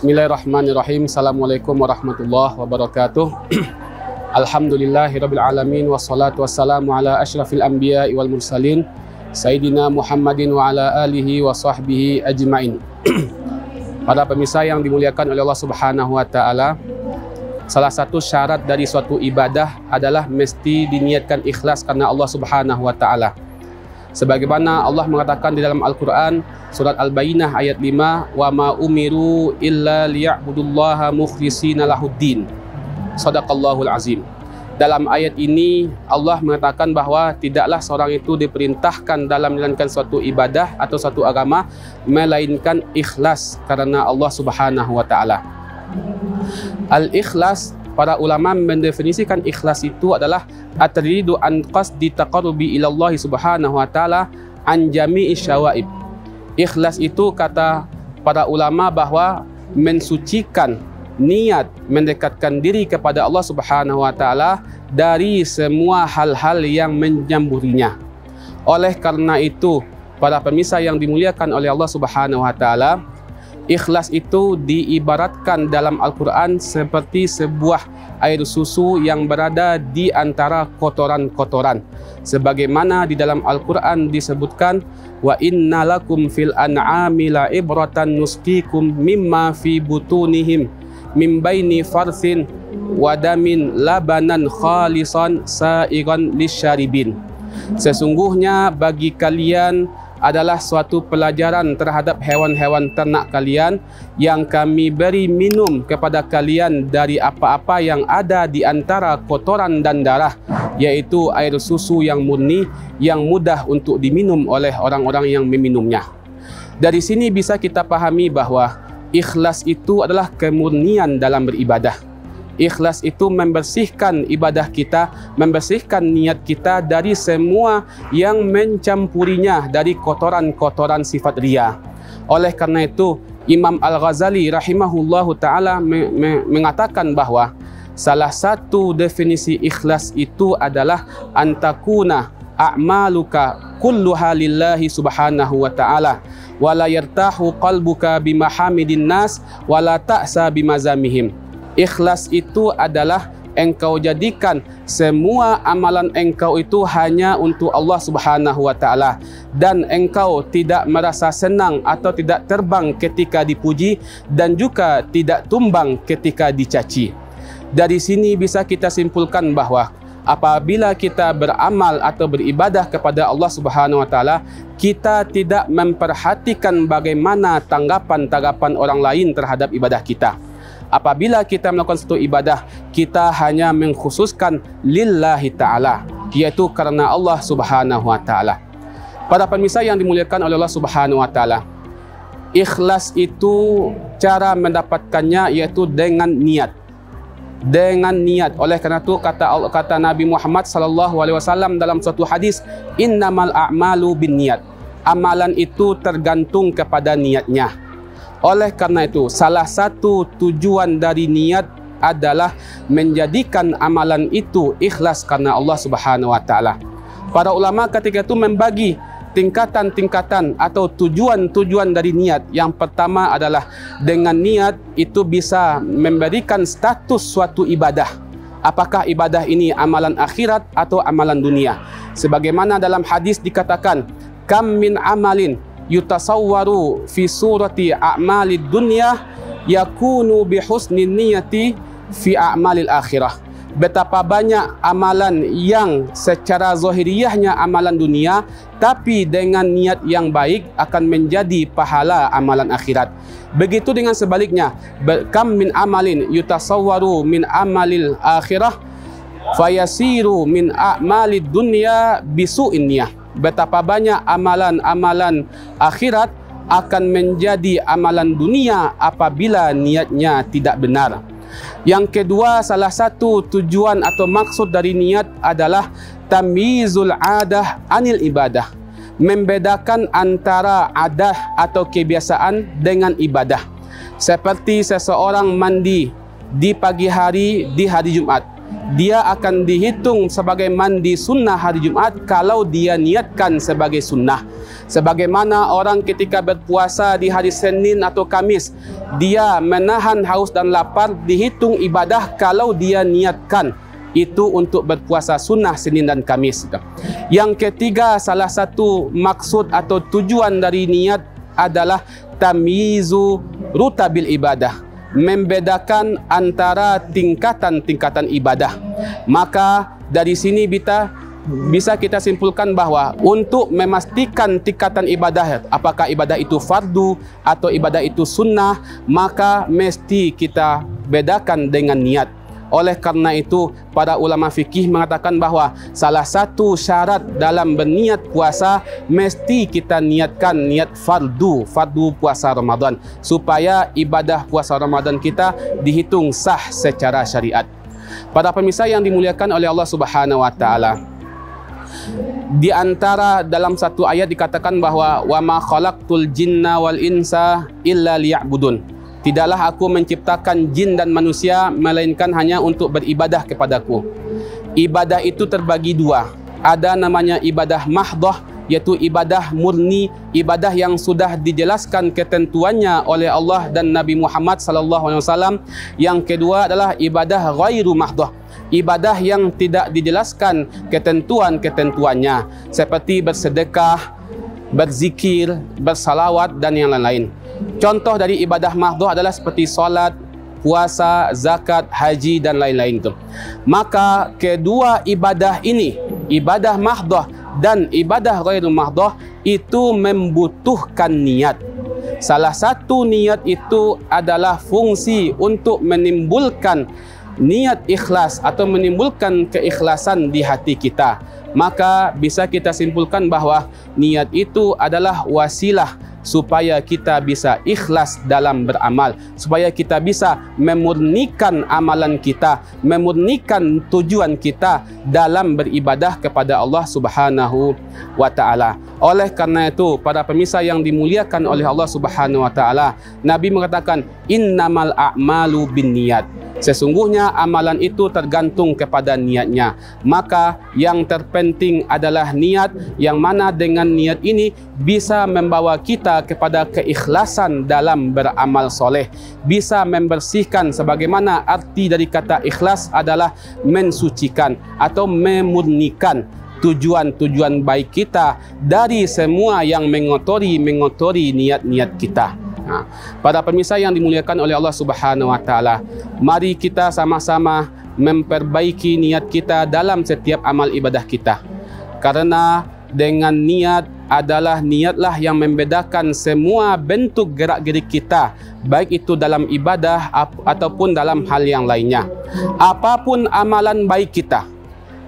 Bismillahirrahmanirrahim. Assalamualaikum warahmatullahi wabarakatuh. Alhamdulillahirabbil alamin wassalatu wassalamu ala asyrafil anbiya'i wal mursalin Sayyidina Muhammadin wa ala alihi wa sahbihi ajmain. Para pemirsa yang dimuliakan oleh Allah Subhanahu wa taala, salah satu syarat dari suatu ibadah adalah mesti diniatkan ikhlas karena Allah Subhanahu wa taala. Sebagaimana Allah mengatakan di dalam Al-Quran surat Al-Bayyinah ayat 5, wa ma umiru illa liya'budullaha mukhlishina lahuddin. Shadaqallahul azim. Dalam ayat ini Allah mengatakan bahwa tidaklah seorang itu diperintahkan dalam menjalankan suatu ibadah atau suatu agama melainkan ikhlas karena Allah Subhanahu wa taala. Al-ikhlas, para ulama mendefinisikan ikhlas itu adalah at-taridu an qasdi taqarrubi ila Allah Subhanahu wa taala an jami'i syawaib. Ikhlas itu kata para ulama bahwa mensucikan niat mendekatkan diri kepada Allah Subhanahu wa taala dari semua hal-hal yang menyamburinya. Oleh karena itu, para pemirsa yang dimuliakan oleh Allah Subhanahu wa taala, ikhlas itu diibaratkan dalam Al-Quran seperti sebuah air susu yang berada di antara kotoran-kotoran. Sebagaimana di dalam Al-Quran disebutkan, wa inna lakum fil an'ami la ibratan nusqikum mimma fi butunihim min baini farthin wa damin labanan khalisan sa'igan lisyaribin. Sesungguhnya bagi kalian adalah suatu pelajaran terhadap hewan-hewan ternak kalian yang kami beri minum kepada kalian dari apa-apa yang ada di antara kotoran dan darah, yaitu air susu yang murni yang mudah untuk diminum oleh orang-orang yang meminumnya. Dari sini bisa kita pahami bahwa ikhlas itu adalah kemurnian dalam beribadah. Ikhlas itu membersihkan ibadah kita, membersihkan niat kita dari semua yang mencampurinya dari kotoran-kotoran sifat riya. Oleh karena itu, Imam Al-Ghazali rahimahullahu ta'ala mengatakan bahwa salah satu definisi ikhlas itu adalah antakuna a'maluka kulluha lillahi subhanahu wa ta'ala wa la yartahu qalbuka bimahamidin nas wa la ta'sa bimazamihim. Ikhlas itu adalah engkau jadikan semua amalan engkau itu hanya untuk Allah Subhanahu wa taala, dan engkau tidak merasa senang atau tidak terbang ketika dipuji dan juga tidak tumbang ketika dicaci. Dari sini bisa kita simpulkan bahwa apabila kita beramal atau beribadah kepada Allah Subhanahu wa taala, kita tidak memperhatikan bagaimana tanggapan-tanggapan orang lain terhadap ibadah kita. Apabila kita melakukan suatu ibadah, kita hanya mengkhususkan lillahi ta'ala, yaitu karena Allah Subhanahu wa ta'ala. Para pemirsa yang dimuliakan oleh Allah Subhanahu wa ta'ala, ikhlas itu cara mendapatkannya yaitu dengan niat. Dengan niat. Oleh karena itu kata Nabi Muhammad SAW dalam suatu hadis, innamal a'malu bin niat. Amalan itu tergantung kepada niatnya. Oleh karena itu, salah satu tujuan dari niat adalah menjadikan amalan itu ikhlas karena Allah Subhanahu wa taala. Para ulama ketika itu membagi tingkatan-tingkatan atau tujuan-tujuan dari niat. Yang pertama adalah dengan niat itu bisa memberikan status suatu ibadah. Apakah ibadah ini amalan akhirat atau amalan dunia? Sebagaimana dalam hadis dikatakan, kam min amalin yutasawwaru fi surati a'malid dunya yakunu bihusni niyati fi a'malil akhirah. Betapa banyak amalan yang secara zahiriyahnya amalan dunia, tapi dengan niat yang baik akan menjadi pahala amalan akhirat. Begitu dengan sebaliknya, kam min amalin yutasawwaru min amalil akhirah fayasiru min a'malid dunya bisu'in niyah. Betapa banyak amalan-amalan akhirat akan menjadi amalan dunia apabila niatnya tidak benar. Yang kedua, salah satu tujuan atau maksud dari niat adalah tamyizul adah anil ibadah. Membedakan antara adah atau kebiasaan dengan ibadah. Seperti seseorang mandi di pagi hari di hari Jumat. dia akan dihitung sebagai mandi sunnah hari Jumaat kalau dia niatkan sebagai sunnah. Sebagaimana orang ketika berpuasa di hari Senin atau Kamis, dia menahan haus dan lapar, dihitung ibadah kalau dia niatkan itu untuk berpuasa sunnah Senin dan Kamis. Yang ketiga, salah satu maksud atau tujuan dari niat adalah tamyizu rutabil ibadah, membedakan antara tingkatan-tingkatan ibadah. Maka dari sini bisa kita simpulkan bahwa untuk memastikan tingkatan ibadah, apakah ibadah itu fardu atau ibadah itu sunnah, maka mesti kita bedakan dengan niat. Oleh karena itu, para ulama fikih mengatakan bahwa salah satu syarat dalam berniat puasa mesti kita niatkan niat fardu puasa Ramadan, supaya ibadah puasa Ramadan kita dihitung sah secara syariat. Para pemirsa yang dimuliakan oleh Allah Subhanahu wa taala, di antara dalam satu ayat dikatakan bahwa wa ma khalaqtul jinna wal insa illa liya'budun. Tidaklah aku menciptakan jin dan manusia melainkan hanya untuk beribadah kepadaku. Ibadah itu terbagi dua. Ada namanya ibadah mahdhah, yaitu ibadah murni, ibadah yang sudah dijelaskan ketentuannya oleh Allah dan Nabi Muhammad SAW. Yang kedua adalah ibadah ghairu mahdhah, ibadah yang tidak dijelaskan ketentuannya, seperti bersedekah, berzikir, bersalawat dan yang lain-lain. Contoh dari ibadah mahdhah adalah seperti solat, puasa, zakat, haji dan lain-lain itu. Maka kedua ibadah ini, ibadah mahdhah dan ibadah ghairu mahdhah, itu membutuhkan niat. Salah satu niat itu adalah fungsi untuk menimbulkan niat ikhlas atau menimbulkan keikhlasan di hati kita. Maka bisa kita simpulkan bahwa niat itu adalah wasilah supaya kita bisa ikhlas dalam beramal, supaya kita bisa memurnikan amalan kita, memurnikan tujuan kita dalam beribadah kepada Allah Subhanahu wa taala. Oleh karena itu, para pemirsa yang dimuliakan oleh Allah Subhanahu wa taala, Nabi mengatakan innamal a'malu binniyat. Sesungguhnya amalan itu tergantung kepada niatnya. Maka yang terpenting adalah niat, yang mana dengan niat ini bisa membawa kita kepada keikhlasan dalam beramal soleh, bisa membersihkan. Sebagaimana arti dari kata ikhlas adalah mensucikan atau memurnikan tujuan-tujuan baik kita dari semua yang mengotori niat-niat kita. Para pemirsa yang dimuliakan oleh Allah Subhanahu wa taala, mari kita sama-sama memperbaiki niat kita dalam setiap amal ibadah kita. Karena dengan niatlah yang membedakan semua bentuk gerak-gerik kita, baik itu dalam ibadah ataupun dalam hal yang lainnya. Apapun amalan baik kita,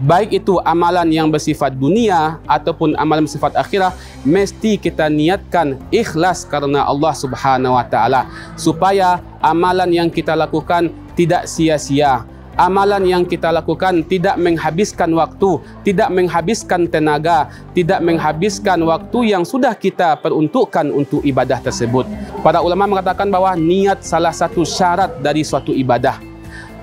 baik itu amalan yang bersifat dunia ataupun amalan bersifat akhirah, mesti kita niatkan ikhlas karena Allah Subhanahu wa taala, supaya amalan yang kita lakukan tidak sia-sia. Amalan yang kita lakukan tidak menghabiskan waktu, tidak menghabiskan tenaga, tidak menghabiskan waktu yang sudah kita peruntukkan untuk ibadah tersebut. Para ulama mengatakan bahwa niat salah satu syarat dari suatu ibadah.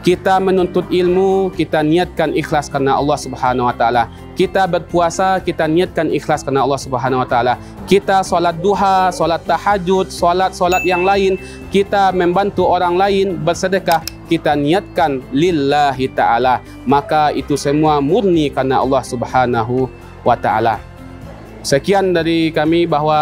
Kita menuntut ilmu, kita niatkan ikhlas karena Allah Subhanahu wa taala. Kita berpuasa, kita niatkan ikhlas karena Allah Subhanahu wa taala. Kita solat duha, solat tahajud, solat yang lain, kita membantu orang lain, bersedekah, kita niatkan lillahi taala. Maka itu semua murni karena Allah Subhanahu wa taala. Sekian dari kami, bahwa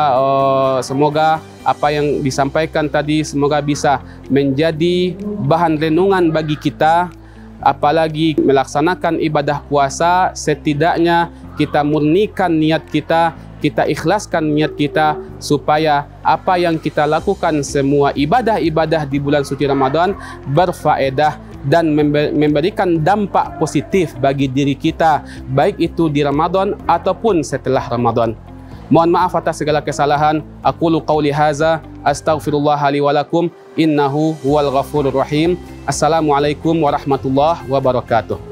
semoga apa yang disampaikan tadi semoga bisa menjadi bahan renungan bagi kita, apalagi melaksanakan ibadah puasa. Setidaknya kita murnikan niat kita, kita ikhlaskan niat kita, supaya apa yang kita lakukan semua ibadah-ibadah di bulan suci Ramadan berfaedah dan memberikan dampak positif bagi diri kita, baik itu di Ramadan ataupun setelah Ramadan. Mohon maaf atas segala kesalahan. Aqulu qawli haza, astaghfirullah li wa lakum, innahu huwal ghafurur rahim. Assalamualaikum warahmatullahi wabarakatuh.